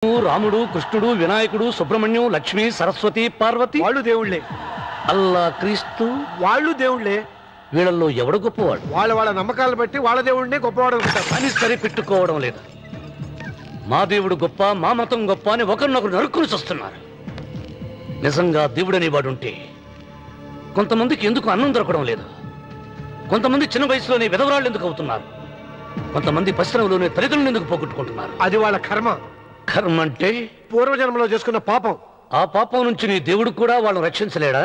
రాముడు, కృష్ణుడు, వినాయకుడు, సుబ్రహ్మణ్యం, లక్ష్మి, సరస్వతి, పార్వతి వాళ్ళు దేవుళ్లే. అల్లా, క్రీస్తు వాళ్ళు దేవుళ్లే. వీళ్ళల్లో ఎవడు గొప్పవాడు? వాళ్ళ నమ్మకాలు బట్టి వాళ్ళ దేవుడినే గొప్పవాడు అని సరిపెట్టుకోవడం లేదు. మా దేవుడు గొప్ప, మా మతం గొప్ప అని ఒకరినొకరు నరుక్కుని చూస్తున్నారు. నిజంగా దేవుడనేవాడుంటే కొంతమందికి ఎందుకు అన్నం దొరకడం లేదు? కొంతమంది చిన్న వయసులోనే విధవరాళ్ళు ఎందుకు అవుతున్నారు? కొంతమంది పశ్చిమలోనే తల్లిదండ్రులు ఎందుకు పోగొట్టుకుంటున్నారు? అది వాళ్ళ కర్మ. కర్మ అంటే పూర్వజన్మలో చేసుకున్న పాపం. ఆ పాపం నుంచి నీ దేవుడు కూడా వాళ్ళని రక్షించలేడా?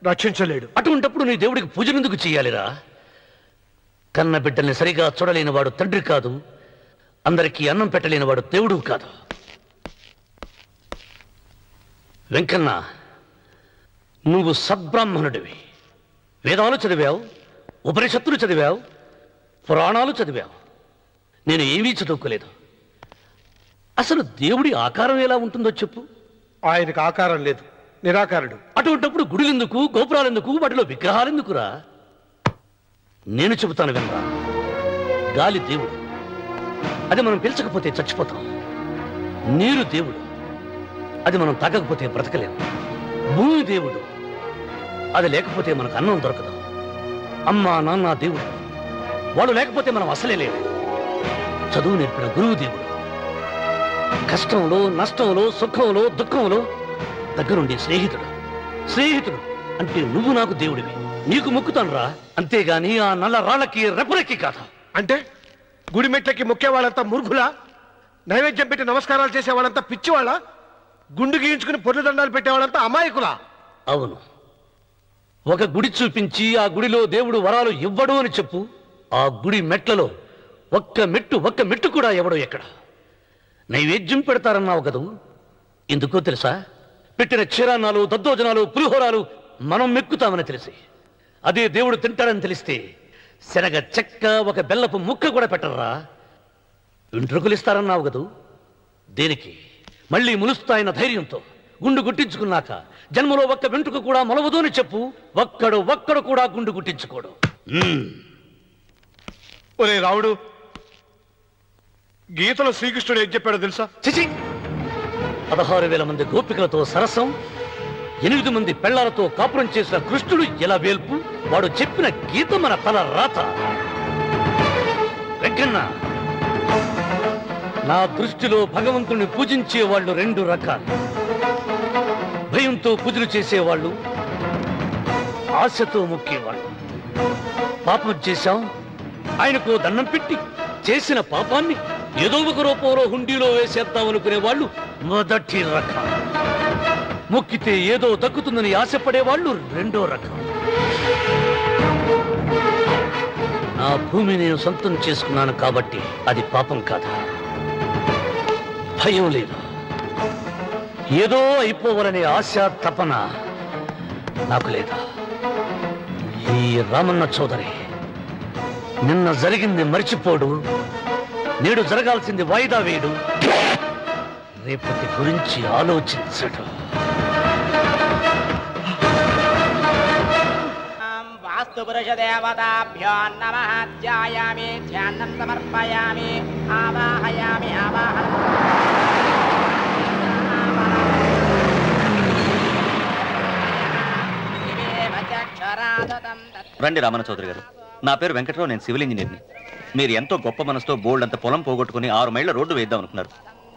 రక్షించలేడు. అటువంటప్పుడు నీ దేవుడికి పూజలు ఎందుకు చెయ్యాలిరా? కన్న బిడ్డల్ని సరిగా చూడలేని వాడు తండ్రి కాదు, అందరికీ అన్నం పెట్టలేని వాడు దేవుడు కాదు. వెంకన్న, నువ్వు సద్బ్రాహ్మణుడివి. వేదాలు చదివావు, ఉపనిషత్తులు చదివావు, పురాణాలు చదివావు. నేను ఏమీ చదువుకోలేదు. అసలు దేవుడి ఆకారం ఎలా ఉంటుందో చెప్పు. ఆయనకు ఆకారం లేదు, నిరాకారుడు. అటువంటిప్పుడు గుడులెందుకు, గోపురాలెందుకు, వాటిలో విగ్రహాలెందుకురా? నేను చెబుతాను వినరా. గాలి దేవుడు, అది మనం పీల్చకపోతే చచ్చిపోతాం. నీరు దేవుడు, అది మనం తాగకపోతే బ్రతకలేము. భూమి దేవుడు, అది లేకపోతే మనకు అన్నం దొరకదు. అమ్మ నాన్న దేవుడు, వాడు లేకపోతే మనం అసలే లేవు. చదువు నేర్పిన గురువు దేవుడు, కష్టంలో, నష్టంలో, సుఖంలో, దుఃఖంలో దగ్గరుండే స్నేహితుడు. స్నేహితుడు అంటే నువ్వు నాకు దేవుడివి. నీకు మొక్కుతాను రా, అంతేగాని ఆ నల్ల రాళ్ళకి రెపరెక్కి కాదు. అంటే గుడి మెట్లకి మొక్కే వాళ్ళంతా మూర్ఖులా? నైవేద్యం పెట్టి నమస్కారాలు చేసే వాళ్ళంతా పిచ్చివాళ్ళ? గుండు గీయించుకుని పొర్లు దండాలు పెట్టేవాళ్ళంతా అమాయకులా? అవును. ఒక గుడి చూపించి ఆ గుడిలో దేవుడు వరాలు ఇవ్వడు అని చెప్పు. ఆ గుడి మెట్లలో ఒక్క మెట్టు కూడా ఎవడో ఎక్కడ. నైవేద్యం పెడతారన్నావు కదూ, ఎందుకో తెలుసా? పెట్టిన క్షీరాన్నాలు, దద్దోజనాలు, పులిహోరాలు మనం మెక్కుతామని తెలిసి, అదే దేవుడు తింటాడని తెలిస్తే శనగ చెక్క, ఒక బెల్లపు ముక్క కూడా పెట్టర్రా. వెంట్రుకలు ఇస్తారన్నావు కదూ, దేనికి? మళ్ళీ ములుస్తాయన్న ధైర్యంతో గుండు గుట్టించుకున్నాక జన్మలో ఒక్క వెంట్రుక కూడా మొలవదు అని చెప్పు. ఒక్కడు కూడా గుండు గుట్టించుకోడు. ఒరే రావుడు, గీతలో శ్రీకృష్ణుడు ఏం చెప్పాడో తెలుసా? చిచి, 16,000 మంది గోపికలతో సరసం, 8 మంది పెళ్లాలతో కాపురం చేసిన కృష్ణుడు ఎలా వేల్పు? వాడు చెప్పిన గీత మన తల రాత. వెంకన్న, నా దృష్టిలో భగవంతుని పూజించే వాళ్ళు 2 రకాలు. భయంతో పూజలు చేసేవాళ్ళు, ఆశతో మొక్కేవాళ్ళు. పాపం చేశాం, ఆయనకు దండం పెట్టి చేసిన పాపాన్ని ఏదో ఒక రూపంలో హుండీలో వేసేద్దామనుకునే వాళ్ళు మొదటి రకం. మొక్కితే ఏదో దక్కుతుందని ఆశపడేవాళ్ళు 2వ రకం. నా భూమి నేను సొంతం చేసుకున్నాను కాబట్టి అది పాపం కాదా? భయం లేదు, ఏదో అయిపోవాలనే ఆశ, తపన నాకు లేదా? ఈ రామన్న చౌదరి నిన్న జరిగింది మర్చిపోడు, నేడు జరగాల్సింది వాయిదా వేయడు, రేపటి గురించి ఆలోచించడు. వాస్తు పురుష దేవతాభ్యో నమః. ధ్యాయామి, ధ్యానం సమర్పయామి, ఆవాహయామి, రండి రామన్న చౌదరి గారు. నా పేరు వెంకటరావు, నేను సివిల్ ఇంజనీర్ని. మీరు ఎంతో గొప్ప మనసుతో బోల్డ్ అంత పొలం పోగొట్టుకుని 6 మైళ్ళ రోడ్డు వేద్దాం అనుకున్నారు.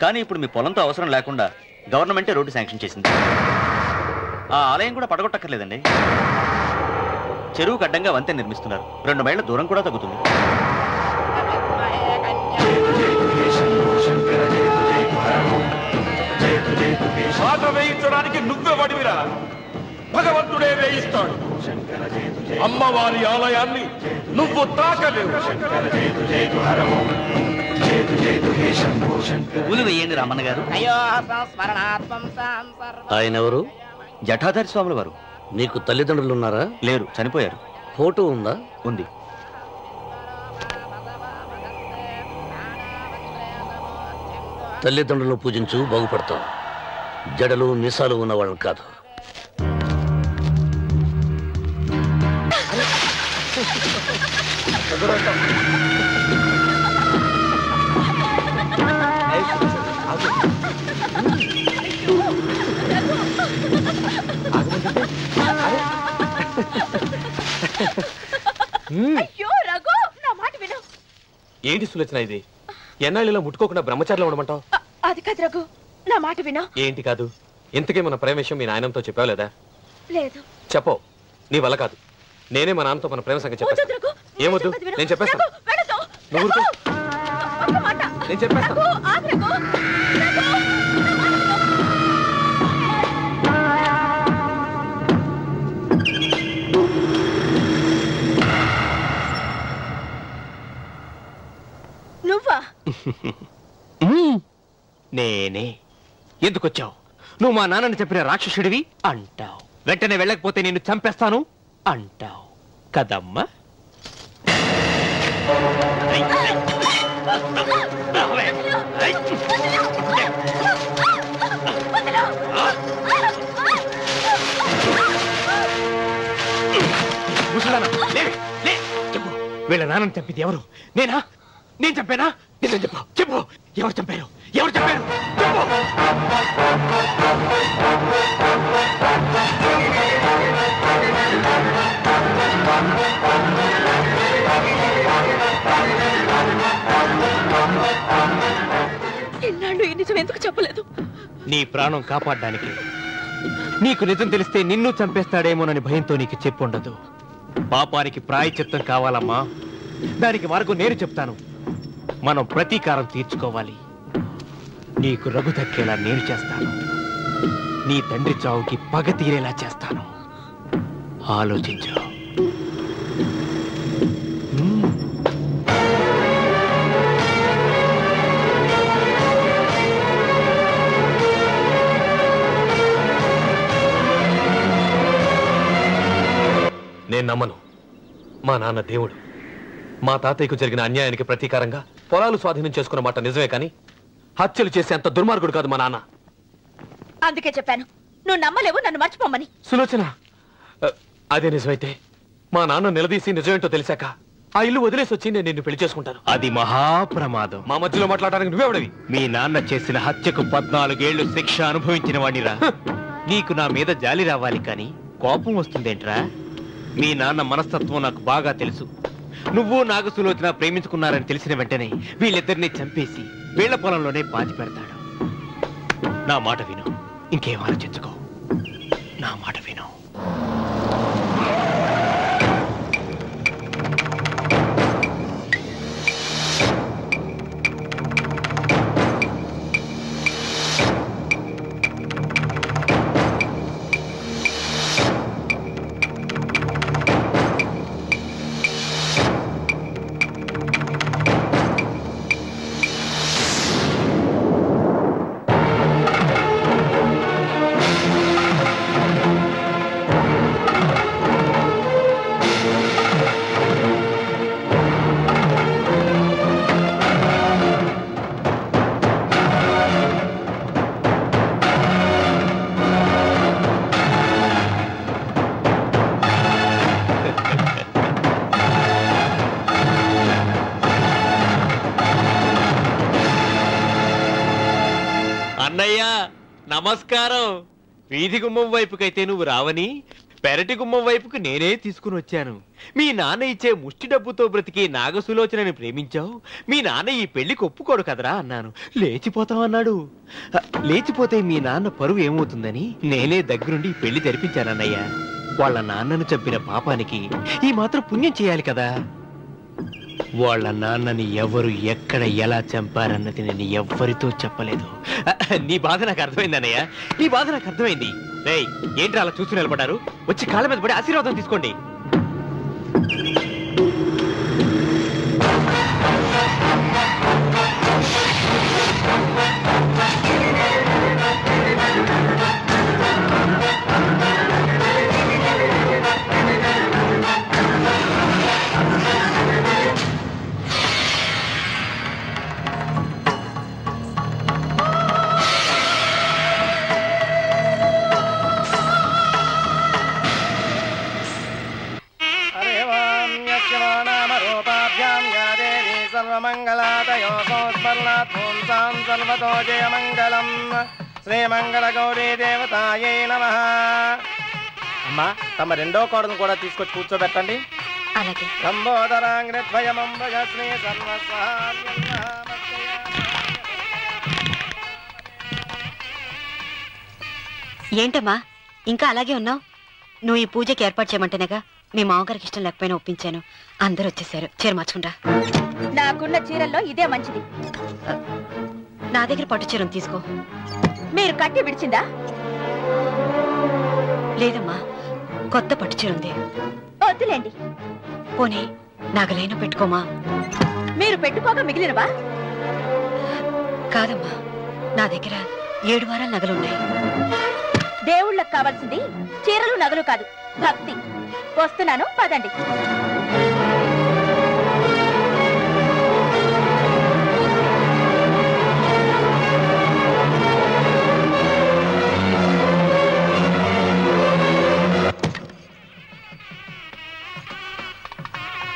కానీ ఇప్పుడు మీ పొలంతో అవసరం లేకుండా గవర్నమెంటే రోడ్డు శాంక్షన్ చేసింది. ఆ ఆలయం కూడా పడగొట్టక్కర్లేదండి. చెరువుకు అడ్డంగా వంతెన నిర్మిస్తున్నారు. 2 మైళ్ళ దూరం కూడా తగ్గుతుంది. వేయించడానికి నువ్వే వడివిరా, భగవంతుడే వేయిస్తాడు. అమ్మవారి ఆలయాన్ని నువ్వు తాకలేవు. పూలు వేయండి రామన్న గారు. ఆయన ఎవరు? జటాధారి స్వాముల వారు. నీకు తల్లిదండ్రులు ఉన్నారా? లేరు, చనిపోయారు. ఫోటో ఉందా? ఉంది. తల్లిదండ్రులను పూజించు, బాగుపడతావు. జడలు మీసాలు ఉన్న వాళ్ళని కాదు. అయ్యో రఘు, నా మాట విను. ఏంటి సులోచన ఇది? ఎన్నాళ్ళలో ముట్టుకోకుండా బ్రహ్మచారిలో ఉండమంటావు? అది కాదు రఘు, నా మాట విను. ఏంటి కాదు? ఇంతకీ మన ప్రేమ విషయం మీ నాయనంతో చెప్పావు లేదా? లేదు. చెప్పో, నీ వల్ల కాదు. నేనే మా నాన్నతో మన ప్రేమ సంగతి చెప్పేస్తాను. ఏమొద్దు, నేను చెప్పేస్తాను. నువ్వు ఊరుకో. నేను చెప్పేస్తాను. నువ్వా? నేనే. ఎందుకొచ్చావు? నువ్వు మా నాన్నని చెప్పిన రాక్షసుడివి అంటావు. వెంటనే వెళ్ళకపోతే నిన్ను చంపేస్తాను అంటావు కదమ్మా. చెప్పు, వీళ్ళ నాన్నని చంపింది ఎవరు? నేనా? నేను చంపానా? నిజం చెప్పు. చెప్పు, ఎవరు చంపారు? ఎవరు చంపారు? చెప్పు. ఎన్నాళ్ళు ఈ నిజం ఎందుకు చెప్పలేదు? నీ ప్రాణం కాపాడడానికి. నీకు నిజం తెలిస్తే నిన్ను చంపేస్తాడేమోనని భయంతో నీకు చెప్పుండదు. పాపానికి ప్రాయశ్చిత్తం కావాలమ్మా. దానికి మార్గం నేను చెప్తాను. మనం ప్రతీకారం తీర్చుకోవాలి. నీకు రఘు దక్కేలా నేను చేస్తాను. నీ తండ్రి చావుకి పగ తీరేలా చేస్తాను. ఆలోచించు. నేను నమ్మను. మా నాన్న దేవుడు. మా తాతయ్యకు జరిగిన అన్యాయానికి ప్రతీకారంగా పొలాలు స్వాధీనం చేసుకున్న మాట నిజమే, కానీ హత్యలు చేసే అంత దుర్మార్గుడు కాదు మా నాన్న. అందుకే చెప్పాను, నువ్వు నమ్మలేవు, నన్ను మర్చిపోమని. సులోచన, అదే నిజమైతే మా నాన్న నిలదీసి నిజమేంటో తెలిసాక ఆ ఇల్లు వదిలేసి వచ్చి నేను నిన్ను పెళ్లి చేసుకుంటాను. అది మహాప్రమాదం. మా మధ్యలో మాట్లాడడానికి నువ్వెవడవి? మీ నాన్న చేసిన హత్యకు 14 ఏళ్లు శిక్ష అనుభవించిన వాడిరా. నీకు నా మీద జాలి రావాలి కానీ కోపం వస్తుందేంట్రా? మీ నాన్న మనస్తత్వం నాకు బాగా తెలుసు. నువ్వు నాగ సులోచన ప్రేమించుకున్నారని తెలిసిన వెంటనే వీళ్ళిద్దరిని చంపేసి వీళ్ల పొలంలోనే పాతి పెడతాడు. నా మాట విను, ఇంకేం ఆలోచించుకో. నా మాట విను. అన్నయ్య నమస్కారం. వీధి గుమ్మం వైపుకైతే నువ్వు రావని పెరటి గుమ్మం వైపుకు నేనే తీసుకుని వచ్చాను. మీ నాన్న ఇచ్చే ముష్టి డబ్బుతో బ్రతికి నాగసులోచనని ప్రేమించావు. మీ నాన్న ఈ పెళ్లికి ఒప్పుకోడు కదరా అన్నాను. లేచిపోతావు అన్నాడు. లేచిపోతే మీ నాన్న పరువు ఏమవుతుందని నేనే దగ్గరుండి ఈ పెళ్లి జరిపించానన్నయ్య. వాళ్ళ నాన్నను చంపిన పాపానికి ఈ మాత్రం పుణ్యం చేయాలి కదా. వాళ్ళ నాన్నని ఎవరు ఎక్కడ ఎలా చంపారన్నది నేను ఎవ్వరితో చెప్పలేదు. నీ బాధ నాకు అర్థమైంది అన్నయ్య, నీ బాధ నాకు అర్థమైంది. రేయ్, ఏంట్రా అలా చూస్తూ నిలబడ్డారు? వచ్చి కాళ్ళ మీద పడి ఆశీర్వాదం తీసుకోండి. పుంసాం సర్వతో జయమంగళం శ్రీమంగళగౌరీ దేవతాయై నమః. అమ్మా తమ రెండో కోడను కూడా తీసుకొచ్చి కూర్చోబెట్టండి. అలాగే. లంబోదరాంగ్రద్వయమంబగ శ్రీ సర్వస్వామ్యం. ఏంటమ్మా ఇంకా అలాగే ఉన్నావు? నువ్వు ఈ పూజకి ఏర్పాటు చేయమంటేనేగా మీ మామగారికి ఇష్టం లేకపోయినా ఒప్పించాను. అందరూ వచ్చేసారు. చీర మార్చుకుంటా. నాకున్న చీరల్లో ఇదే మంచిది. నా దగ్గర పట్టు చీరను తీసుకో. మీరు కట్టి విడిచిందా? లేదమ్మా, కొత్త పట్టు చీర ఉంది. వద్దులేండి. పోనీ నాగలైనా పెట్టుకోమా. మీరు పెట్టుకోక మిగిలినవా? కాదమ్మా, నా దగ్గర 7 వారాల నగలున్నాయి. దేవుళ్ళకు కావాల్సింది చీరలు నగలు కాదు, భక్తి. వస్తున్నాను, పదండి.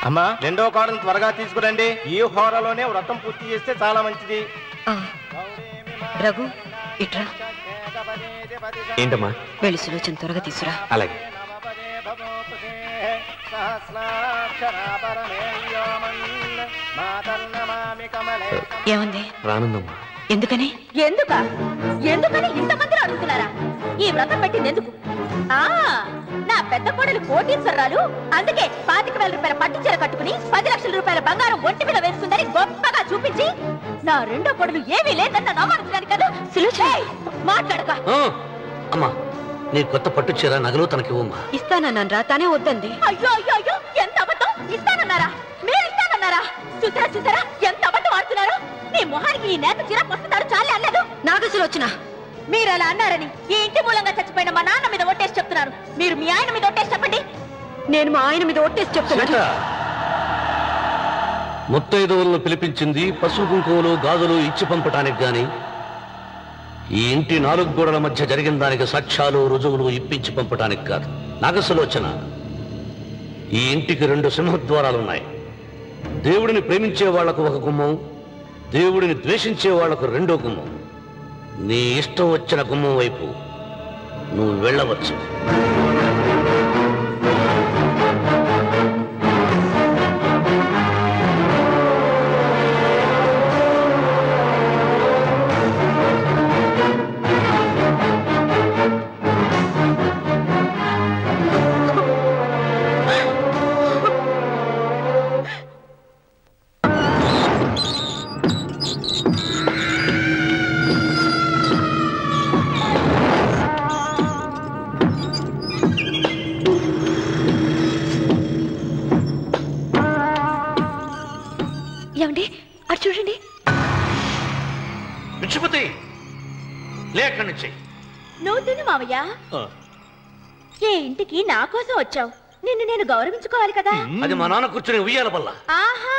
అమ్మా రెండో కోడను త్వరగా తీసుకురండి. ఈ హోరలోనే వ్రతం పూర్తి చేస్తే చాలా మంచిది. రఘు ఇట్రా. ఏంటమ్మా? వెళ్ళి సులోచన త్వరగా తీసురా. అలాగే. ఏముంది? రానుందమ్మా. ఎందుకని? ఎందుకని ఇంతమందిని అడుగుతున్నారా? ఈ వ్రతం పెట్టింది ఎందుకు? నా పెద్ద కోడలు కోటీశ్వరరాలు, అందుకే 25,000 రూపాయల పట్టు చీర కట్టుకుని 10 లక్షల రూపాయల బంగారం ఒంటి మీద వేసుకుందని గొప్పగా చూపించి నా రెండో కోడలు ఏమీ లేదన్న నమ్మకానికి కదా. మాట్లాడక. అమ్మా నీ కొత్త పట్టు చీర నగలు తనకి ఇవ్వమ్మా. ఇస్తానన్నారా? తానే వద్దండి. అయ్యో అయ్యో అయ్యో, ఎంత అబద్ధం! ఇస్తానన్నారా? మీరు ఇస్తానన్నారా? చూసారా చూసారా ఎంత అబద్ధం ఆడుతున్నారు? నీ మొహానికి ఈ నేత చీర వస్తున్నాడు చాలే అనలేదు. నాగసులోచన, మీరు అలా అన్నారని ఈ ఇంటి మూలంగా చచ్చిపోయిన మా నాన్న మీద ఒట్టేసి చెప్తున్నారు. మీరు మీ ఆయన మీద ఒట్టేసి చెప్పండి. నేను మా ఆయన మీద ఒట్టేసి చెప్తున్నా. ముత్తైదువులను పిలిపించింది పసుపు కుంకుమలు గాజులు ఇచ్చి పంపటానికి గాని ఈ ఇంటి 4 గోడల మధ్య జరిగిన దానికి సాక్ష్యాలు రుజువులు ఇప్పించి పంపటానికి కాదు. నాగసులోచన, ఈ ఇంటికి 2 సింహద్వారాలున్నాయి. దేవుడిని ప్రేమించే వాళ్లకు ఒక గుమ్మం, దేవుడిని ద్వేషించే వాళ్లకు 2వ గుమ్మం. నీ ఇష్టం వచ్చిన గుమ్మం వైపు నువ్వు వెళ్ళవచ్చు. ఏమండి అటు చూడండి. విచ్చుపతి లేక నుంచి నువ్వు తిను మావయ్య. ఏ ఇంటికి నా కోసం వచ్చావు, నిన్ను నేను గౌరవించుకోవాలి కదా. అది మా నాన్న కూర్చుని ఉయ్యాల వల్ల. ఆహా,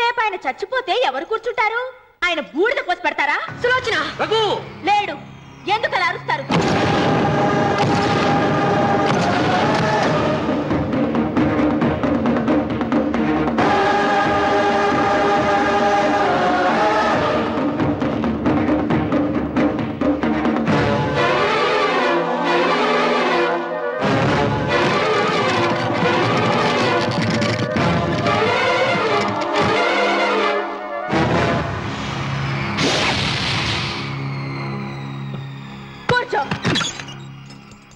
రేపు ఆయన చచ్చిపోతే ఎవరు కూర్చుంటారు? ఆయన బూడిద పోసి పెడతారా? సులోచన లేడు, ఎందుకు అలా అరుస్తారు?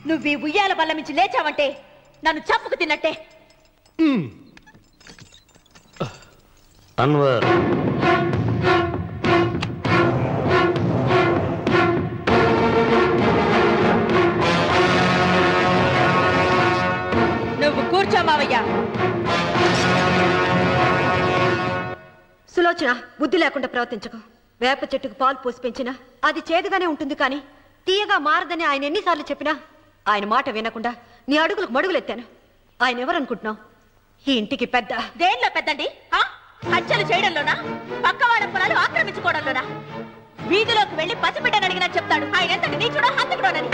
నువ్వు ఈ ఉయ్యాల బల్ల నుంచి లేచావంటే నన్ను చంపుకు తిన్నట్టే. అన్వర్, నువ్వు కూర్చో మావయ్య. సులోచన, బుద్ధి లేకుండా ప్రవర్తించకు. వేప చెట్టుకు పాలు పోసి పెంచినా అది చేదుగానే ఉంటుంది, కానీ తీయగా మారదని ఆయన ఎన్నిసార్లు చెప్పినా ఆయన మాట వినకుండా నీ అడుగులకు మడుగులెత్తాను. ఆయన ఎవరనుకుంటున్నావు? ఈ ఇంటికి పెద్ద. దేనిలో పెద్దండి? హత్యలు చేయడంలోనా? పక్కవాడ పొలాలు ఆక్రమించుకోవడంలోనా? వీధిలోకి వెళ్లి పసిబిడ్డని అడిగినా చెప్తాడు ఆయన ఎంతటి నీచుడో హంతకుడోనని.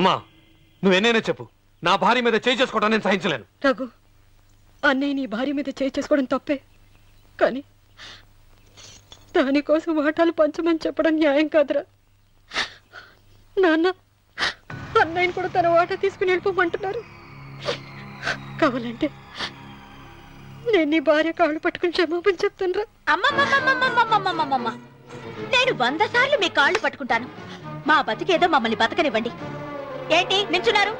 అమ్మా నువ్వెన్నైనా చెప్పు, నా భార్య మీద చేయి చేసుకోవడం నేను సహించలేను. రఘు, అన్నయ్య నీ భార్య మీద చేయి చేసుకోవడం తప్పే, కానీ దానికోసం వాటాలు పంచమని చెప్పడం న్యాయం కాదురా. నాన్న అన్నయ్యని కూడా తన వాటా తీసుకుని వెళ్ళిపోమంటున్నారు. కావాలంటే నేను నీ భార్య కాళ్ళు పట్టుకుని క్షమాపణ చెప్తానురా. అమ్మమ్మమ్మమ్మమ్మమ్మమ్మమ్మమ్మ, నేను 100 సార్లు మీ కాళ్ళు పట్టుకుంటాను. మా బతికేదో మమ్మల్ని బతకనివ్వండి. ఏంటి నించున్నారు?